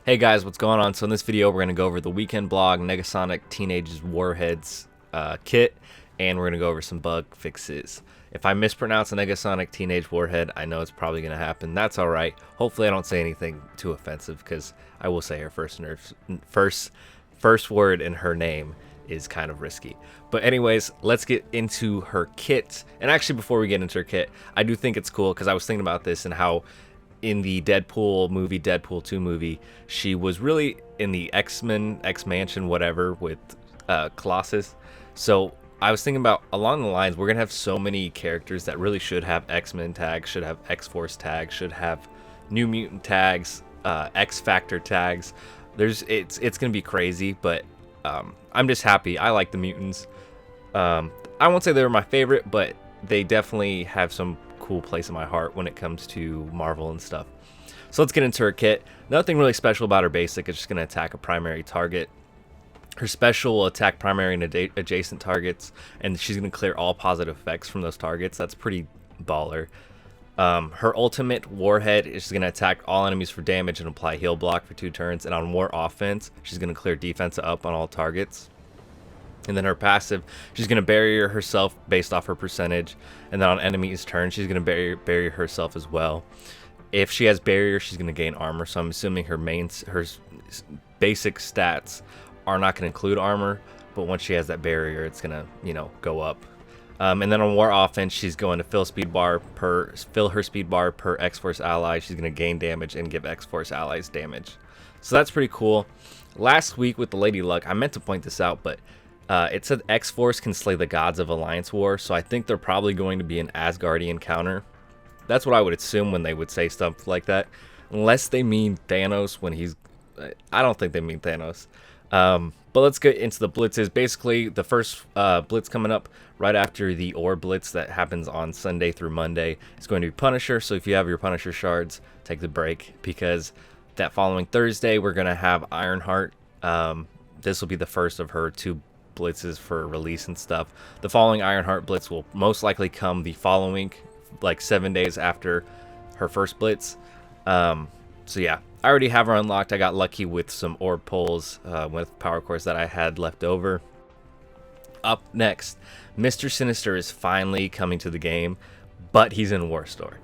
Hey guys, what's going on? So in this video, we're going to go over the weekend blog Negasonic Teenage Warheads kit, and we're going to go over some bug fixes. If I mispronounce a Negasonic Teenage Warhead, I know it's probably going to happen. That's alright. Hopefully I don't say anything too offensive, because I will say her first word in her name is kind of risky. But anyways, let's get into her kit. And actually, before we get into her kit, I do think it's cool, because I was thinking about this and how in the Deadpool movie, Deadpool 2 movie, she was really in the X-Men, X-Mansion, whatever, with Colossus. So I was thinking about, along the lines, we're going to have so many characters that really should have X-Men tags, should have X-Force tags, should have New Mutant tags, X-Factor tags. It's going to be crazy, but I'm just happy. I like the mutants. I won't say they were my favorite, but they definitely have some cool place in my heart when it comes to Marvel and stuff. So let's get into her kit. Nothing really special about her basic. It's just going to attack a primary target. Her special will attack primary and adjacent targets, and she's going to clear all positive effects from those targets. That's pretty baller. Her ultimate, Warhead, is going to attack all enemies for damage and apply heal block for 2 turns. And on War Offense, she's going to clear defense up on all targets. And then her passive, she's going to barrier herself based off her percentage. And then on enemy's turn, she's going to barrier herself as well. If she has barrier, she's going to gain armor. So I'm assuming her basic stats are not going to include armor. But once she has that barrier, it's going to, go up. And then on War Offense, she's going to fill her speed bar per X-Force ally. She's going to gain damage and give X-Force allies damage. So that's pretty cool. Last week with the Lady Luck, I meant to point this out, but it said X-Force can slay the gods of Alliance War, so I think they're probably going to be an Asgardian counter. That's what I would assume when they would say stuff like that. Unless they mean Thanos when he's... I don't think they mean Thanos. But let's get into the blitzes. Basically, the first blitz coming up right after the Orb Blitz that happens on Sunday through Monday is going to be Punisher. So if you have your Punisher shards, take the break, because that following Thursday, we're going to have Ironheart. This will be the first of her 2 blitzes for release and stuff. The following Ironheart blitz will most likely come the following, like 7 days after her first blitz. So yeah, I already have her unlocked. I got lucky with some orb pulls with power cores that I had left over. Up next, Mr. Sinister is finally coming to the game, but he's in War Store,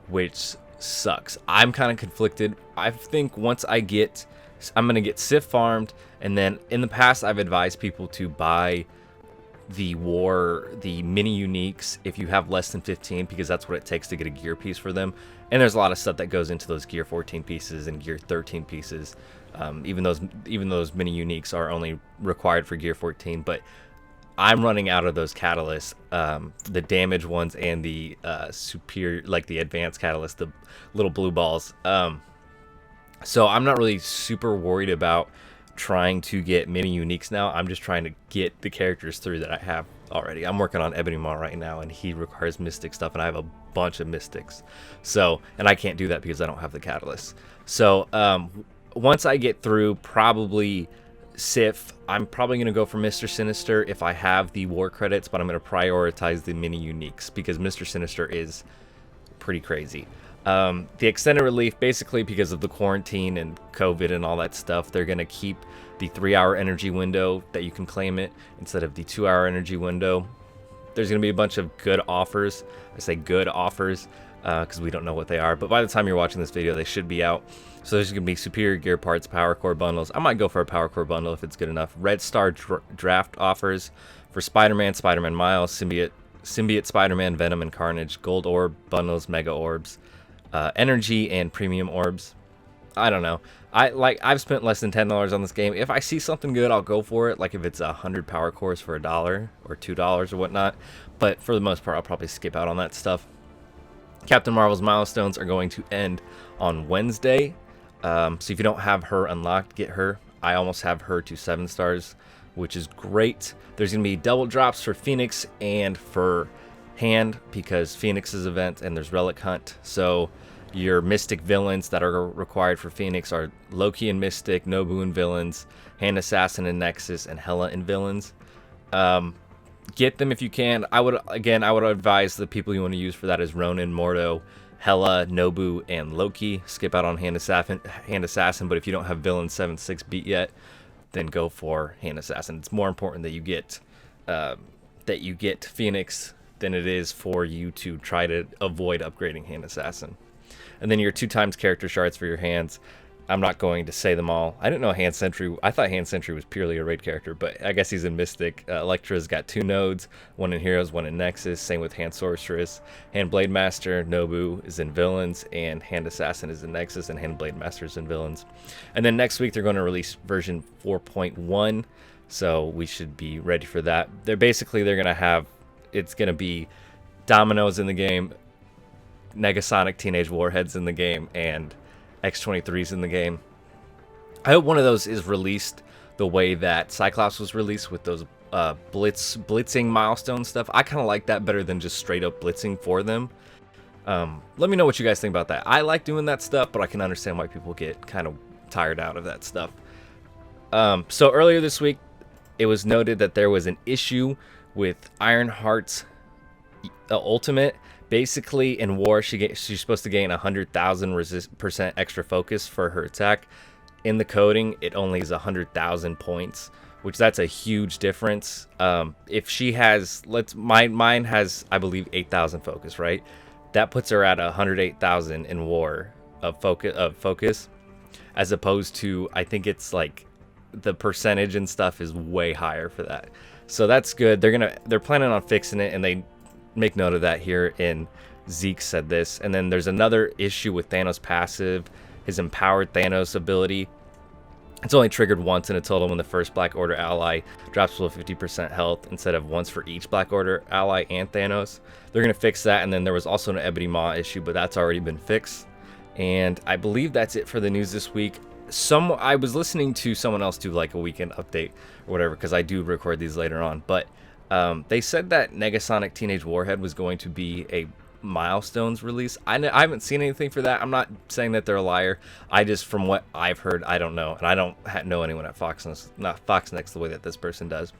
which sucks. I'm kind of conflicted. I think once I'm going to get Sif farmed, and then in the past I've advised people to buy the mini uniques if you have less than 15, because that's what it takes to get a gear piece for them. And there's a lot of stuff that goes into those gear 14 pieces and gear 13 pieces. Even those mini uniques are only required for gear 14, but I'm running out of those catalysts, the damage ones and the superior, like the advanced catalyst, the little blue balls. So I'm not really super worried about trying to get mini uniques now. I'm just trying to get the characters through that I have already. I'm working on Ebony Maw right now, and he requires mystic stuff, and I have a bunch of mystics. So, and I can't do that because I don't have the catalyst. So once I get through probably Sif, I'm probably going to go for Mr. Sinister if I have the war credits, but I'm going to prioritize the mini uniques because Mr. Sinister is pretty crazy. The extended relief, basically because of the quarantine and COVID and all that stuff, they're going to keep the 3-hour energy window that you can claim it instead of the 2-hour energy window. There's going to be a bunch of good offers. I say good offers because we don't know what they are, but by the time you're watching this video, they should be out. So there's going to be superior gear parts, power core bundles. I might go for a power core bundle if it's good enough. Red Star draft offers for Spider-Man, Spider-Man Miles, Symbiote Spider-Man, Venom, and Carnage, gold orb bundles, mega orbs, energy and premium orbs. I don't know. I've spent less than $10 on this game. If I see something good, I'll go for it. Like if it's 100 power cores for $1 or $2 or whatnot. But for the most part, I'll probably skip out on that stuff. Captain Marvel's milestones are going to end on Wednesday. So if you don't have her unlocked, get her. I almost have her to 7 stars, which is great. There's going to be double drops for Phoenix and for Hand, because Phoenix's event, and there's Relic Hunt. So your Mystic villains that are required for Phoenix are Loki and Mystic, Nobu and villains, Hand Assassin and Nexus, and Hela and villains. Get them if you can. I would advise the people you want to use for that is Ronin, Mordo, Hela, Nobu, and Loki. Skip out on Hand Assassin, but if you don't have Villain 7-6 beat yet, then go for Hand Assassin. It's more important that you get Phoenix than it is for you to try to avoid upgrading Hand Assassin. And then your 2x character shards for your hands. I'm not going to say them all. I didn't know Hand Sentry. I thought Hand Sentry was purely a raid character, but I guess he's in Mystic. Electra's got 2 nodes, 1 in Heroes, 1 in Nexus. Same with Hand Sorceress. Hand Blade Master, Nobu is in Villains, and Hand Assassin is in Nexus, and Hand Blade Master is in Villains. And then next week they're going to release version 4.1, so we should be ready for that. They're going to have, it's going to be Dominoes in the game, Negasonic Teenage Warheads in the game, and X-23's in the game. I hope one of those is released the way that Cyclops was released, with those blitzing milestone stuff. I kind of like that better than just straight up blitzing for them. Let me know what you guys think about that. I like doing that stuff, but I can understand why people get kind of tired out of that stuff. So earlier this week, it was noted that there was an issue with Ironheart's ultimate. Basically, in war, she's supposed to gain 100,000% extra focus for her attack. In the coding, it only is 100,000 points, which that's a huge difference. If she has, mine has, I believe, 8,000 focus, right? That puts her at 108,000 in war of focus, as opposed to, I think it's like the percentage and stuff is way higher for that. So that's good. They're planning on fixing it, and they make note of that here in Zeke said this. And then there's another issue with Thanos' passive, his empowered Thanos ability. It's only triggered once in a total when the first Black Order ally drops below 50% health, instead of once for each Black Order ally and Thanos. They're going to fix that. And then there was also an Ebony Maw issue, but that's already been fixed. And I believe that's it for the news this week. I was listening to someone else do like a weekend update or whatever, because I do record these later on, but they said that Negasonic Teenage Warhead was going to be a Milestones release. I haven't seen anything for that. I'm not saying that they're a liar. I just, from what I've heard, I don't know. And I don't know anyone at Foxnext the way that this person does.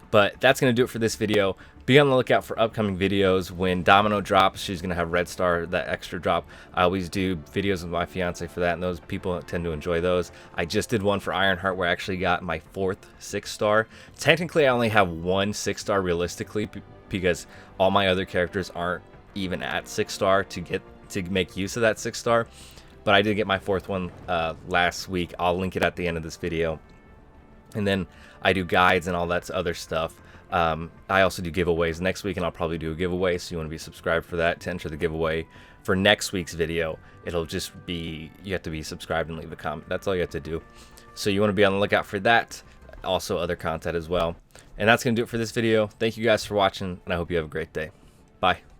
But that's going to do it for this video. Be on the lookout for upcoming videos. When Domino drops, she's going to have Red Star, that extra drop. I always do videos with my fiance for that, and those people tend to enjoy those. I just did one for Ironheart where I actually got my 4th 6-star. Technically, I only have 1 6-star realistically, because all my other characters aren't even at 6-star to make use of that 6-star. But I did get my 4th one last week. I'll link it at the end of this video. And then I do guides and all that other stuff. I also do giveaways next week, and I'll probably do a giveaway, so you want to be subscribed for that to enter the giveaway. For next week's video, it'll just be, you have to be subscribed and leave a comment. That's all you have to do. So you want to be on the lookout for that. Also other content as well. And that's going to do it for this video. Thank you guys for watching, and I hope you have a great day. Bye.